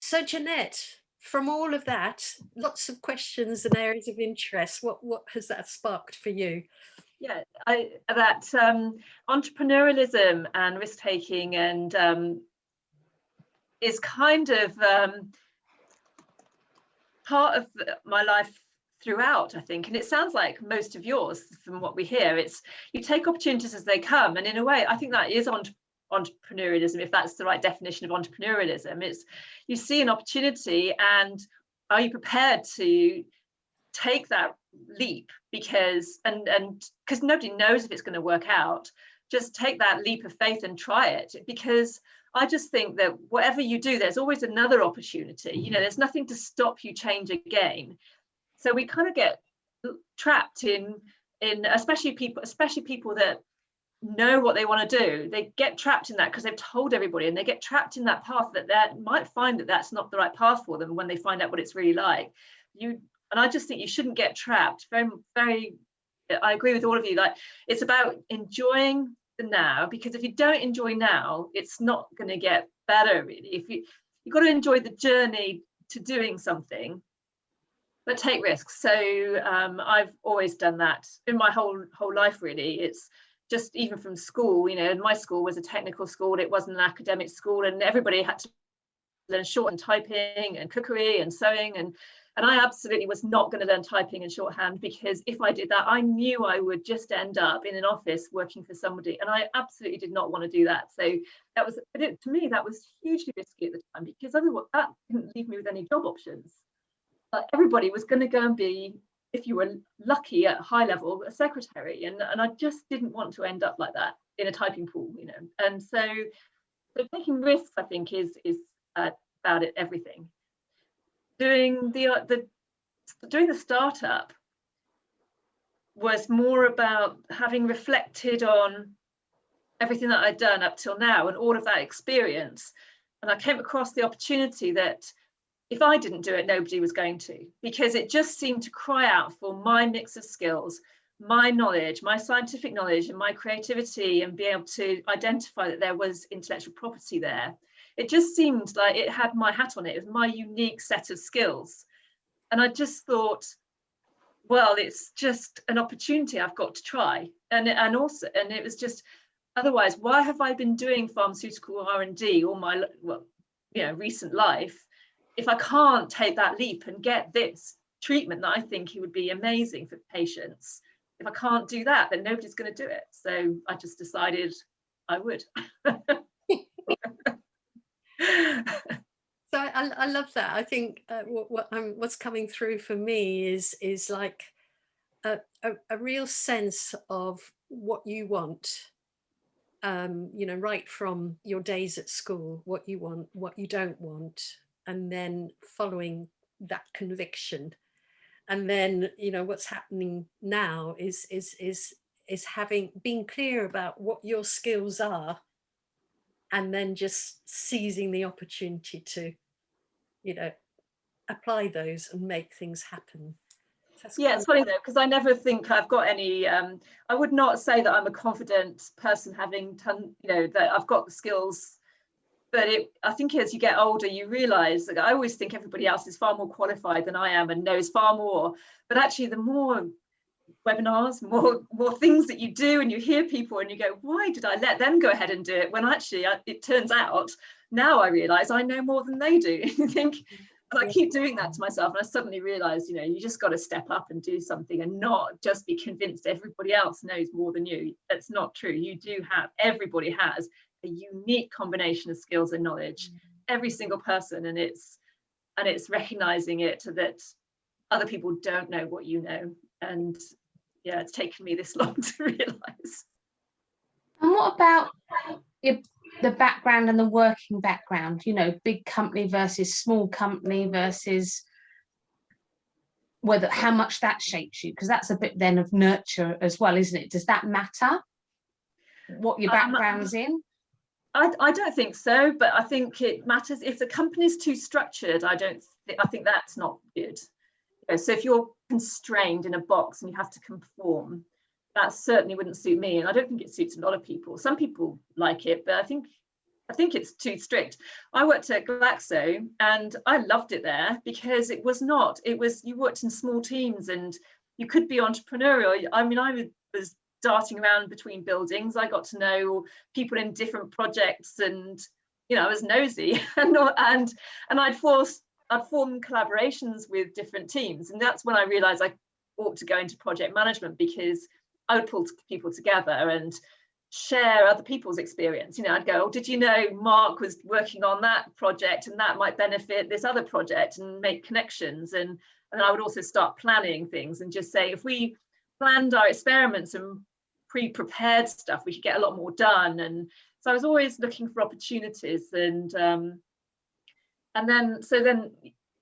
So Janette, from all of that, lots of questions and areas of interest, what has that sparked for you? Yeah, that entrepreneurialism and risk taking and is kind of part of my life throughout, I think, and it sounds like most of yours from what we hear. It's you take opportunities as they come, and in a way I think that is entrepreneurialism, if that's the right definition of entrepreneurialism. It's you see an opportunity and are you prepared to take that leap, because nobody knows if it's going to work out. Just take that leap of faith and try it, because I just think that whatever you do, there's always another opportunity. You know, there's nothing to stop you change again. So we kind of get trapped in especially people that know what they want to do. They get trapped in that because they've told everybody, and they get trapped in that path that they might find that that's not the right path for them when they find out what it's really like. And I just think you shouldn't get trapped. I agree with all of you. Like, it's about enjoying the now, because if you don't enjoy now, it's not going to get better, really. If you've got to enjoy the journey to doing something, but take risks. So I've always done that in my whole life, really. It's just even from school, you know, and my school was a technical school. It wasn't an academic school, and everybody had to learn shorthand typing and cookery and sewing, and I absolutely was not going to learn typing and shorthand, because if I did that, I knew I would just end up in an office working for somebody, and I absolutely did not want to do that. So that was, to me, that was hugely risky at the time, because otherwise that didn't leave me with any job options. Everybody was going to go and be, if you were lucky at high level, a secretary, and I just didn't want to end up like that in a typing pool, you know. And so taking risks, I think, is about it, everything. Doing the startup was more about having reflected on everything that I'd done up till now and all of that experience, and I came across the opportunity that if I didn't do it, nobody was going to, because it just seemed to cry out for my mix of skills, my knowledge, my scientific knowledge, and my creativity, and be able to identify that there was intellectual property there. It just seemed like it had my hat on it. It was my unique set of skills. And I just thought, well, it's just an opportunity I've got to try. And it was just, otherwise, why have I been doing pharmaceutical R&D all my, recent life, if I can't take that leap and get this treatment that I think it would be amazing for patients? If I can't do that, then nobody's going to do it. So I just decided I would. So I love that. I think what's coming through for me is like a real sense of what you want, right from your days at school, what you want, what you don't want, and then following that conviction. And then, what's happening now is being clear about what your skills are, and then just seizing the opportunity to, apply those and make things happen. Yeah, it's funny though, because I never think I've got any, I would not say that I'm a confident person having that I've got the skills, but I think as you get older, you realize that I always think everybody else is far more qualified than I am and knows far more. But actually, the more webinars, more things that you do, and you hear people and you go, why did I let them go ahead and do it, when actually it turns out now I realize I know more than they do. You think, and I keep doing that to myself, and I suddenly realize, you just got to step up and do something, and not just be convinced everybody else knows more than you. That's not true. Everybody has a unique combination of skills and knowledge, every single person, and it's recognizing it, that other people don't know what you know. And yeah, it's taken me this long to realize. And what about the background and the working background, big company versus small company, versus how much that shapes you? Because that's a bit then of nurture as well, isn't it? Does that matter what your background's in? I don't think so, but I think it matters. If the company's too structured, I think that's not good. So if you're constrained in a box and you have to conform, that certainly wouldn't suit me, and I don't think it suits a lot of people. Some people like it, but I think I think it's too strict. I worked at Glaxo and I loved it there because it was you worked in small teams and you could be entrepreneurial. I mean, I was darting around between buildings. I got to know people in different projects, and I was nosy and I'd form collaborations with different teams. And that's when I realized I ought to go into project management, because I would pull people together and share other people's experience. I'd go, oh, did you know Mark was working on that project and that might benefit this other project, and make connections. And I would also start planning things and just say, if we planned our experiments and pre-prepared stuff, we could get a lot more done. And so I was always looking for opportunities. And then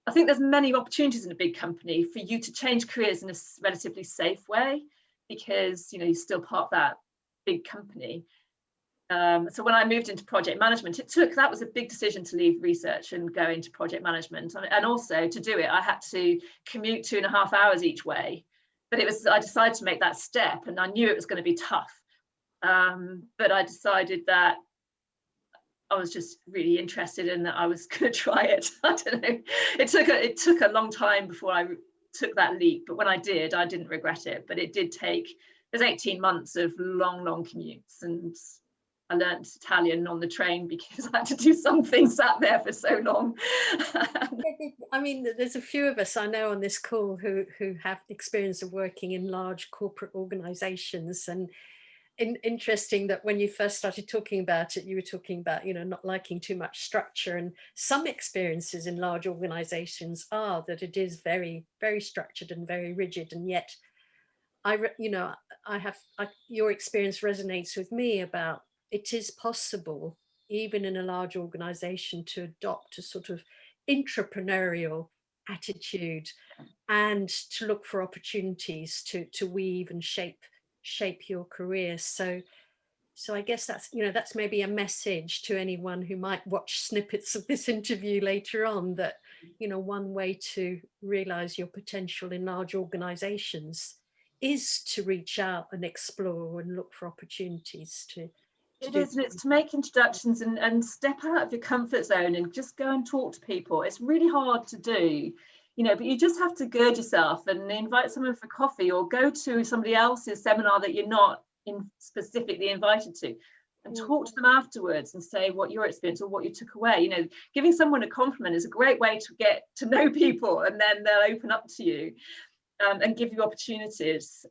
I think there's many opportunities in a big company for you to change careers in a relatively safe way, because you're still part of that big company. So when I moved into project management, that was a big decision to leave research and go into project management. And also to do it, I had to commute 2.5 hours each way. But I decided to make that step, and I knew it was going to be tough. But I decided that I was just really interested in that. I was going to try it. I don't know. It took a long time before I took that leap, but when I did, I didn't regret it. But it did take. There's 18 months of long commutes, and I learned Italian on the train because I had to do something sat there for so long. I mean, there's a few of us I know on this call who have experience of working in large corporate organizations. And interesting that when you first started talking about it, you were talking about, not liking too much structure. And some experiences in large organizations are that it is very, very structured and very rigid. And yet your experience resonates with me about it is possible, even in a large organization, to adopt a sort of entrepreneurial attitude and to look for opportunities to weave and shape your career. So I guess that's maybe a message to anyone who might watch snippets of this interview later on, that one way to realize your potential in large organizations is to reach out and explore and look for opportunities to It is, and it's to make introductions and step out of your comfort zone and just go and talk to people. It's really hard to do, but you just have to gird yourself and invite someone for coffee, or go to somebody else's seminar that you're not specifically invited to, and talk to them afterwards and say what your experience or what you took away. Giving someone a compliment is a great way to get to know people, and then they'll open up to you and give you opportunities.